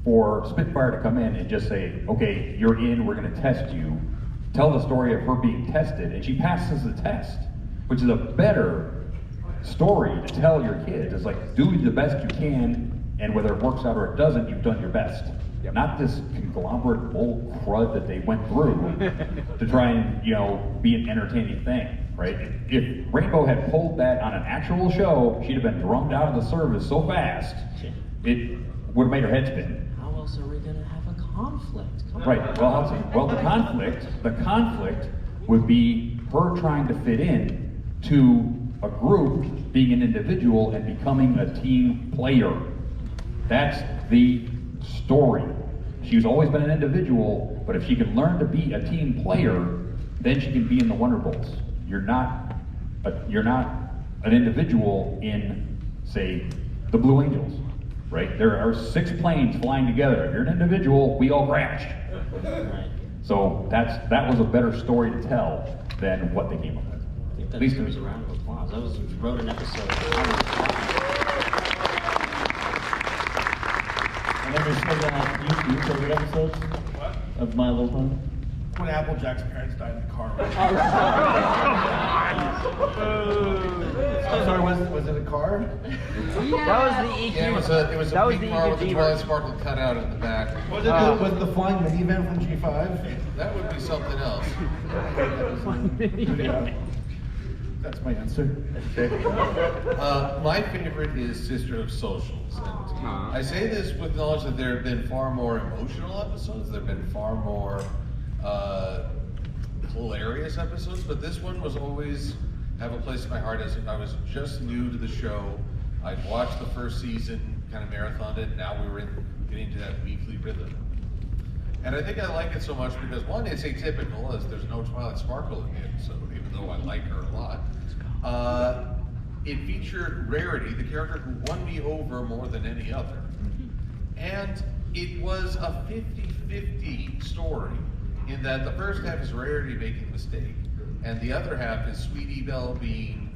for Spitfire to come in and just say, okay, you're in, we're gonna test you. Tell the story of her being tested, and she passes the test, which is a better story to tell your kids. It's like, do the best you can, and whether it works out or it doesn't, you've done your best. Not this conglomerate bull crud that they went through to try and, be an entertaining thing, right? If Rainbow had pulled that on an actual show, she'd have been drummed out of the service so fast, it would have made her head spin. How else are we gonna have a conflict? Come Right. on. Well, the conflict would be her trying to fit in to a group, being an individual, and becoming a team player. That's the story. She's always been an individual, but if she can learn to be a team player, then she can be in the Wonderbolts. You're not an individual in, say, the Blue Angels. Right? There are 6 planes flying together. If you're an individual, we all crashed. Right. So that was a better story to tell than what they came up with. I think that At least deserves a round of applause. That was wrote an episode. And then we still got you favorite episodes of My Little Pony? When Applejack's parents died in the car. I'm sorry, was it a car? That was the EQ. Yeah, it was that a was big the car EQ with a Twilight Sparkle cut out in the back. Was it the flying minivan from G5? That would be something else. Yeah. That's my answer. My favorite is Sister of Socials. And I say this with knowledge that there have been far more emotional episodes, there have been far more hilarious episodes, but this one was always have a place in my heart as I was just new to the show. I'd watched the first season, kind of marathoned it, now we were getting to that weekly rhythm. And I think I like it so much because one, it's atypical as there's no Twilight Sparkle in the episode, even though I like her a lot. It featured Rarity, the character who won me over more than any other. And it was a 50-50 story in that the first half is Rarity making a mistake, and the other half is Sweetie Belle being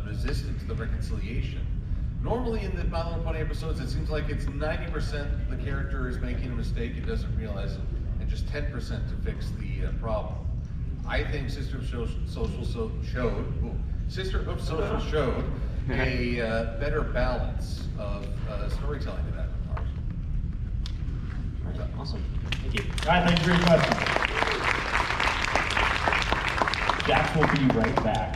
resistant to the reconciliation. Normally in the My Little Pony episodes, it seems like it's 90% the character is making a mistake and doesn't realize it, and just 10% to fix the problem. I think Sister of Social showed a better balance of storytelling in that part. Awesome. Thank you. All right, thank you for your question. Jax will be right back.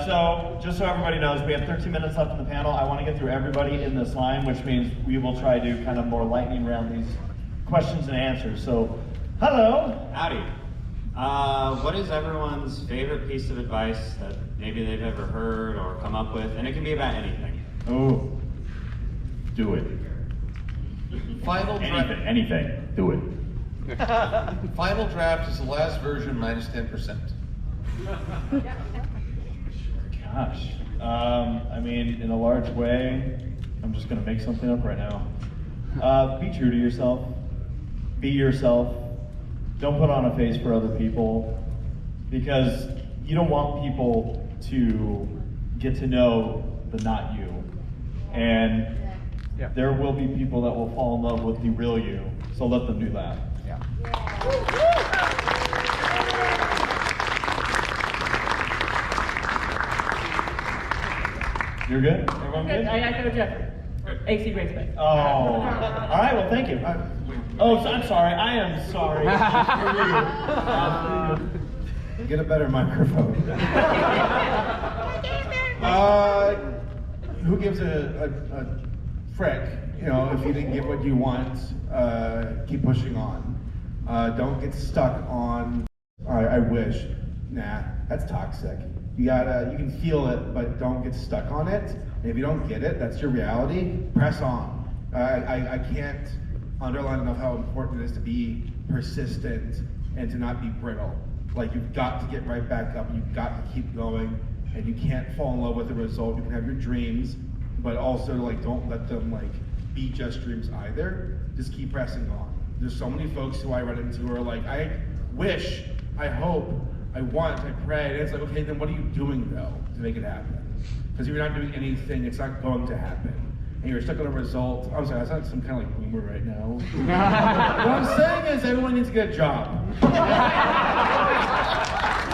So, just so everybody knows, we have 13 minutes left in the panel. I want to get through everybody in this line, which means we will try to kind of more lightning round these questions and answers. So, hello. Howdy. What is everyone's favorite piece of advice that maybe they've ever heard or come up with? And it can be about anything. Oh, do it. Final draft. Anything, do it. Final draft is the last version minus 10%. Gosh. I mean, in a large way, I'm just going to make something up right now. Be true to yourself. Be yourself. Don't put on a face for other people, because you don't want people to get to know the not you. And there will be people that will fall in love with the real you, so let them do that. You're good? Everyone good? I go Jeffrey. AC Race Base. Oh, all right. Well, thank you. Oh, so I'm sorry. I am sorry. Get a better microphone. Who gives a frick? You know, if you didn't get what you want, keep pushing on. Don't get stuck on. I wish. Nah, that's toxic. You can feel it, but don't get stuck on it. And if you don't get it, that's your reality. Press on. I can't underline enough how important it is to be persistent and to not be brittle. Like, you've got to get right back up. You've got to keep going, and you can't fall in love with the result. You can have your dreams, but also like don't let them like be just dreams either. Just keep pressing on. There's so many folks who I run into who are like, I wish, I hope, I want, I pray. And it's like, okay, then what are you doing though to make it happen? Because if you're not doing anything, it's not going to happen. And you're stuck on a result. I'm sorry, that's not some kind of like boomer right now. What I'm saying is everyone needs to get a job.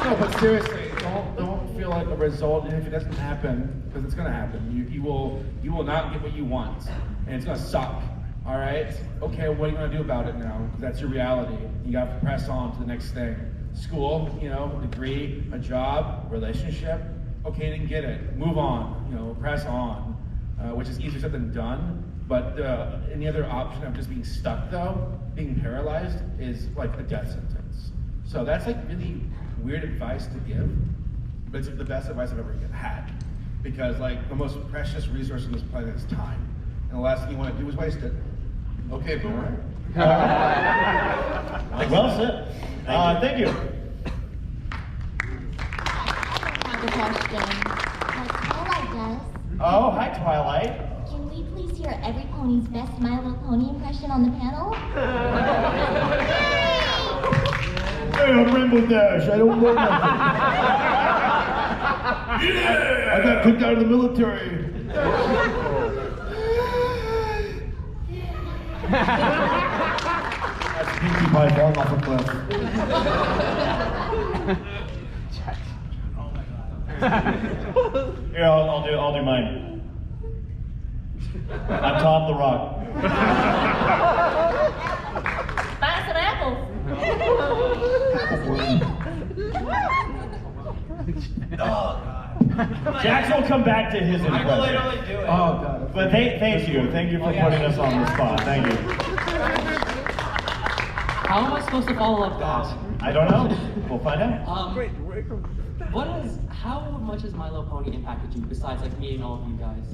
No, but seriously, don't feel like a result, and if it doesn't happen, because it's gonna happen, you will not get what you want, and it's gonna suck. All right? Okay, what are you gonna do about it now? That's your reality. You gotta press on to the next thing. School, degree, a job, relationship. Okay, didn't get it. Move on. Press on, which is easier said than done. But any other option of just being stuck, though, being paralyzed, is like a death sentence. So that's like really weird advice to give, but it's the best advice I've ever had. Because like the most precious resource on this planet is time, and the last thing you want to do is waste it. Okay, boomer. Well said. Thank you. I have a question. Twilight does. Oh, hi, Twilight. Can we please hear every pony's best My Little Pony impression on the panel? Hey, I'm Rainbow Dash. I don't know nothing. Yeah! I got kicked out of the military. That's Pinkie Pie falling off a cliff. Here, I'll do mine. I'm Tom the Rock. Buy some apples. Jax will come back to his impression. I will literally do it. Oh, God. But thank you for putting us on the spot. Thank you. How am I supposed to follow up that? I don't know. We'll find out. How much has My Little Pony impacted you besides like meeting all of you guys?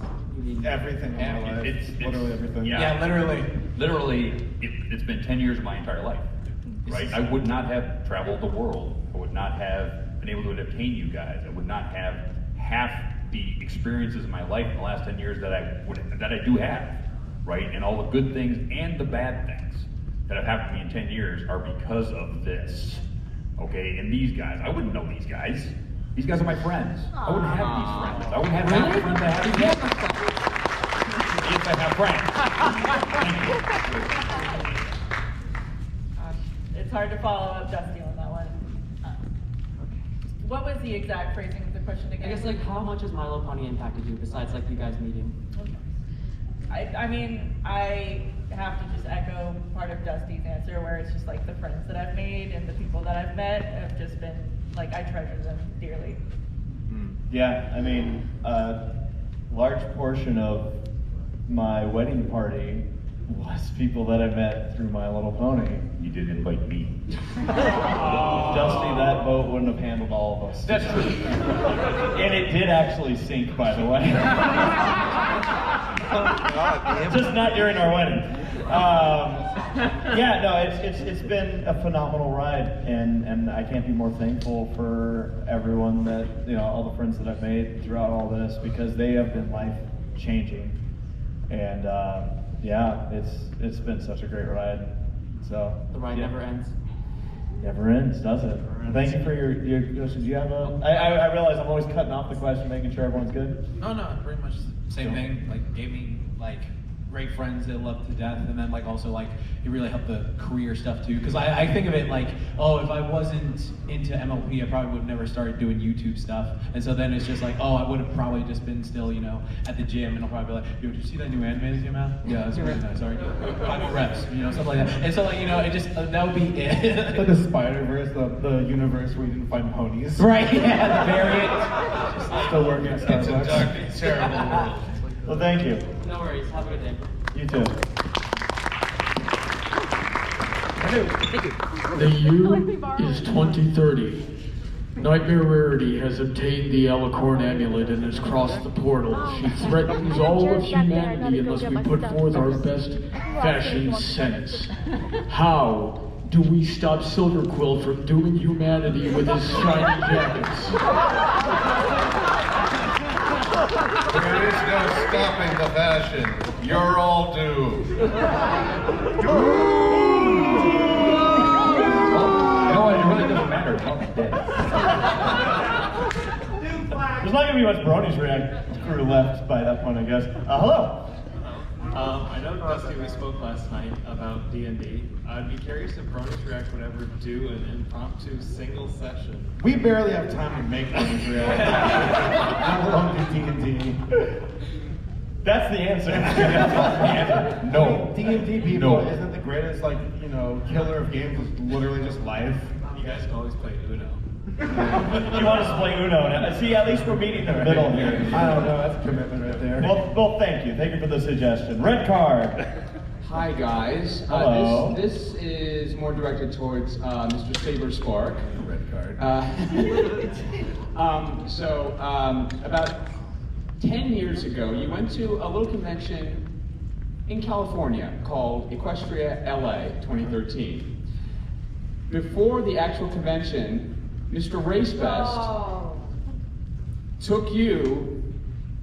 Everything in my life. It's literally everything. Yeah, literally, it's been 10 years of my entire life, right? I would not have traveled the world. I would not have been able to entertain you guys. I would not have half the experiences in my life in the last 10 years that I do have, right? And all the good things and the bad things that have happened to me in 10 years are because of this, okay? And these guys, I wouldn't know these guys. These guys are my friends. I wouldn't have these friends. I wouldn't have half the friends I have today. If I have friends. It's hard to follow up Dusty on that one. What was the exact phrasing of the question again? I guess like how much has My Little Pony impacted you besides like you guys meeting? I mean, I have to just echo part of Dusty's answer where it's just like the friends that I've made and the people that I've met have just been, like, I treasure them dearly. Yeah, I mean, a large portion of my wedding party was people that I met through My Little Pony. You didn't invite me. Dusty, that boat wouldn't have handled all of us. That's true. And it did actually sink, by the way. Just not during our wedding. Yeah, no, it's been a phenomenal ride, and I can't be more thankful for everyone that, you know, all the friends that I've made throughout all this, because they have been life changing. And yeah, it's been such a great ride. So The ride never ends. Never ends, does it? Thank you for your questions. Do you have a? I realize I'm always cutting off the question, making sure everyone's good. No, pretty much the same thing. Like, gave me like great friends that I love to death, and then like also like it really helped the career stuff too. Because I think of it like, oh, if I wasn't into MLP, I probably would have never started doing YouTube stuff. And so then it's just like, oh, I would have probably just been still, you know, at the gym, and I'll probably be like, yo, did you see that new anime that came out? Yeah, that's really nice. Sorry, 5 more reps, you know, stuff like that. And so like, you know, it just that would be it. Like the Spider-Verse, the universe where you didn't find ponies. Right, yeah, the variant. Still working at Starbucks. It's a dark, terrible world. Well, thank you. No worries. Have a good day. You too. The year is 2030. Nightmare Rarity has obtained the Alicorn amulet and has crossed the portal. She threatens all of humanity unless we put forth our best fashion sense. How do we stop Silverquill from dooming humanity with his shiny jackets? There is no stopping the fashion. You're all doomed. You know what? It really doesn't matter. There's not gonna be much Bronies react crew left by that point, I guess. Hello. I know, Dusty, we spoke last night about D&D. I'd be curious if Bronies React would ever do an impromptu single session. We barely have time to make Bronies React. Not alone to D&D. That's the answer. No. D&D people isn't the greatest, like, you know, killer of games. It's literally just life. You guys can always play Uno. You want us to play Uno now? See, at least we're meeting in the middle here. I don't know, that's a commitment right there. Well, thank you. Thank you for the suggestion. Red card. Hi guys. Hello. This is more directed towards Mr. Saber Spark. Red card. About 10 years ago, you went to a little convention in California called Equestria LA 2013. Before the actual convention, Mr. Racebest took you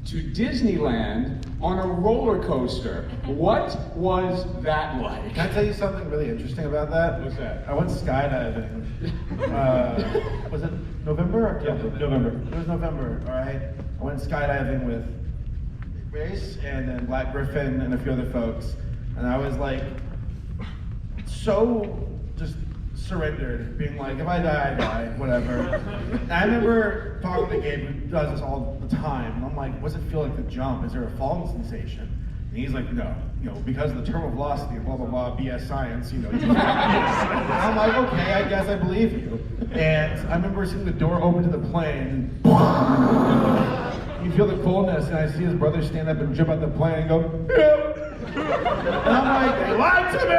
to Disneyland on a roller coaster. What was that like? Can I tell you something really interesting about that? What's that? I went skydiving. Was it November or October? Yeah, November. It was November, all right? I went skydiving with Race and then Black Griffin and a few other folks. And I was like, so just surrendered, being like, if I die, I die, whatever. And I remember talking to Gabe, who does this all the time, and I'm like, what does it feel like to jump? Is there a falling sensation? And he's like, no, you know, because of the terminal velocity and blah, blah, blah, BS science, you know. And I'm like, okay, I guess I believe you. And I remember seeing the door open to the plane, you feel the coldness, and I see his brother stand up and jump out the plane and go, "Yep." And I'm like, they lied to me!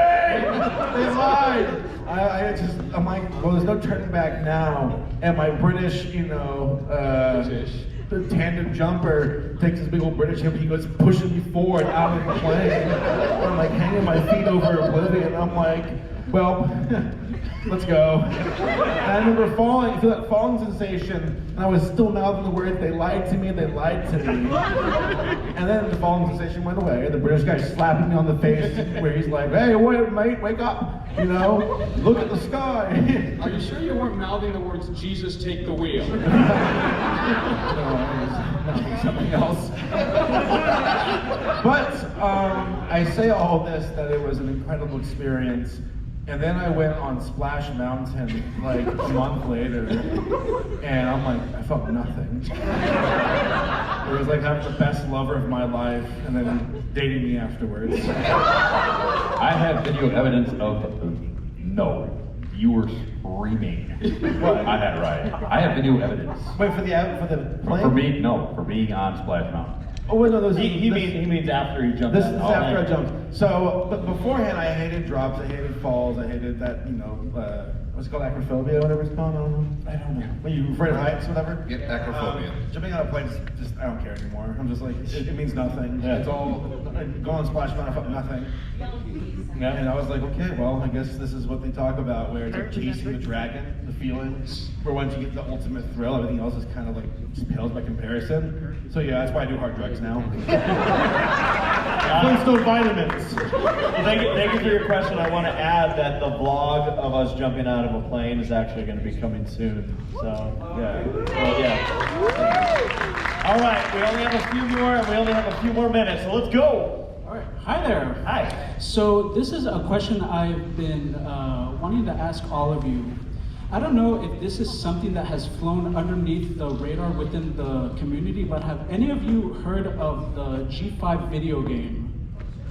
They lied! I'm like, well, there's no turning back now. And my British, you know, the tandem jumper takes this big old British hip, he goes pushing me forward out of the plane. I'm like hanging my feet over oblivion. I'm like, well, let's go. And I remember falling, I feel that falling sensation, and I was still mouthing the words, they lied to me, they lied to me. And then the falling sensation went away, and the British guy slapping me on the face, where he's like, hey, wait, mate, wake up, you know, look at the sky. Are you sure you weren't mouthing the words, Jesus, take the wheel? No, I was mouthing something else. But I say all this, that it was an incredible experience. And then I went on Splash Mountain like a month later, and I'm like, I felt nothing. It was like having the best lover of my life, and then dating me afterwards. I have video evidence of no. You were screaming. What? I had it right. I have video evidence. Wait, for the plane? For me, no. For being on Splash Mountain. Oh wait, no, He means after he jumped. This out. is after I jumped. So, but beforehand, I hated drops, I hated falls, I hated that, what's it called, acrophobia, whatever it's called, I don't know. When you're afraid of heights, whatever? Yeah, acrophobia. Jumping on a plane, just, I don't care anymore. I'm just like, it means nothing. Yeah. It's all, going on Splash Mountain, I felt nothing. Yeah. And I was like, okay, well, I guess this is what they talk about, where it's like chasing the dragon, the feeling, where once you get the ultimate thrill, everything else is kind of like just pales by comparison. So yeah, that's why I do hard drugs now. Flintstone vitamins. Well, thank you for your question. I want to add that the vlog of us jumping out of a plane is actually going to be coming soon. So, yeah. Well, yeah. All right, we only have a few more, and we only have a few more minutes, so let's go. All right. Hi there. Hi. So this is a question I've been wanting to ask all of you. I don't know if this is something that has flown underneath the radar within the community, but have any of you heard of the G5 video game?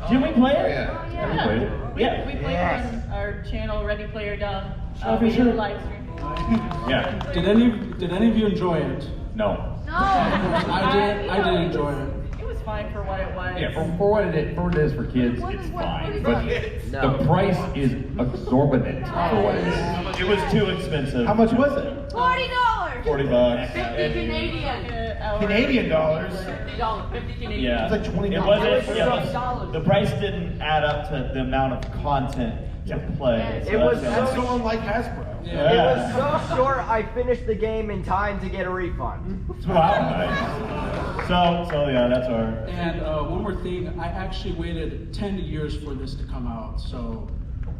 Did we play it? Yeah. Yeah, we played it. Yeah. We played it on our channel, Ready Player Done. Oh, We for did sure. a live stream. Yeah. Did any of you enjoy it? No. No. I did enjoy it. It was fine for what it was. Yeah, for what it is for kids, it's fine. But No. the price is exorbitant for what it is. It was too expensive. How much was it? $40. $40. 50 Canadian. Canadian dollars? $50. 50 Canadian. Yeah. It's like $20. It wasn't, yeah, the price didn't add up to the amount of content to play. It was That's so unlike Hasbro. Yeah. It was so short, I finished the game in time to get a refund. Wow. So yeah, that's our. And one more thing, I actually waited 10 years for this to come out, so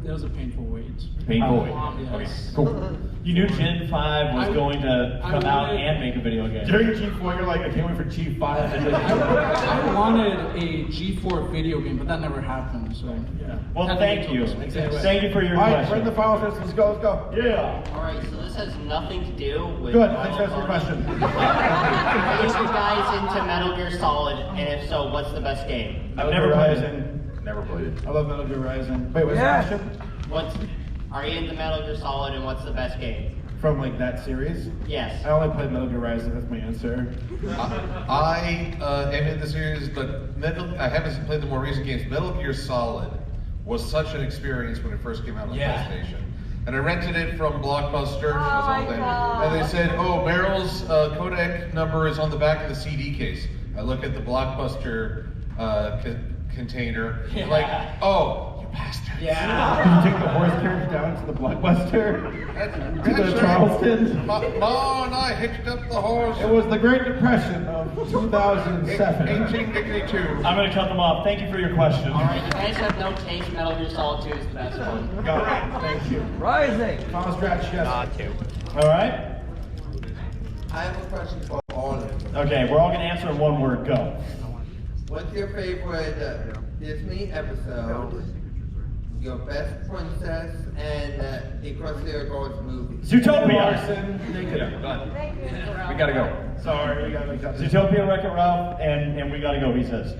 it was a painful wait. Painful wait. Yes. Okay, cool. You knew Gen 5 was going to come out and make a video game. During G4, you're like, I can't wait for G5. I wanted a G4 video game, but that never happened, so yeah. Well, thank you. Thank you for your All right, question. we're in the final test. Let's go, let's go. Yeah. Alright, so this has nothing to do with... Good, thanks for asking your question. Are you guys into Metal Gear Solid, and if so, what's the best game? I've never played Rising. Never played it. I love Metal Gear Rising. Wait, what's the question? Are you into Metal Gear Solid, and what's the best game? From like that series? Yes. I only played Metal Gear Rising, that's my answer. I am in the series, but I haven't played the more recent games. Metal Gear Solid was such an experience when it first came out on PlayStation. And I rented it from Blockbuster, and they said, oh, Meryl's codec number is on the back of the CD case. I look at the Blockbuster container, I'm like, oh, you bastards. Yeah. Did you take the horse carriage down to the Blockbuster? To the Charleston? Ma and I hitched up the horse. It was the Great Depression of 2007. 1852. I'm going to cut them off. Thank you for your question. Alright, you guys have no taste. Metal Gear Solid 2 is the best one. Got it. Thank you. Rising. Final stretch, yes. Got to. All right. I have a question for all of you. Okay, we're all going to answer in one word. Go. What's your favorite Disney episode? Your best princess and the Crosshair Goals movie? Zootopia. We gotta go. Sorry, we gotta make that. Zootopia, Wreck-It Ralph, and we got to go, he says.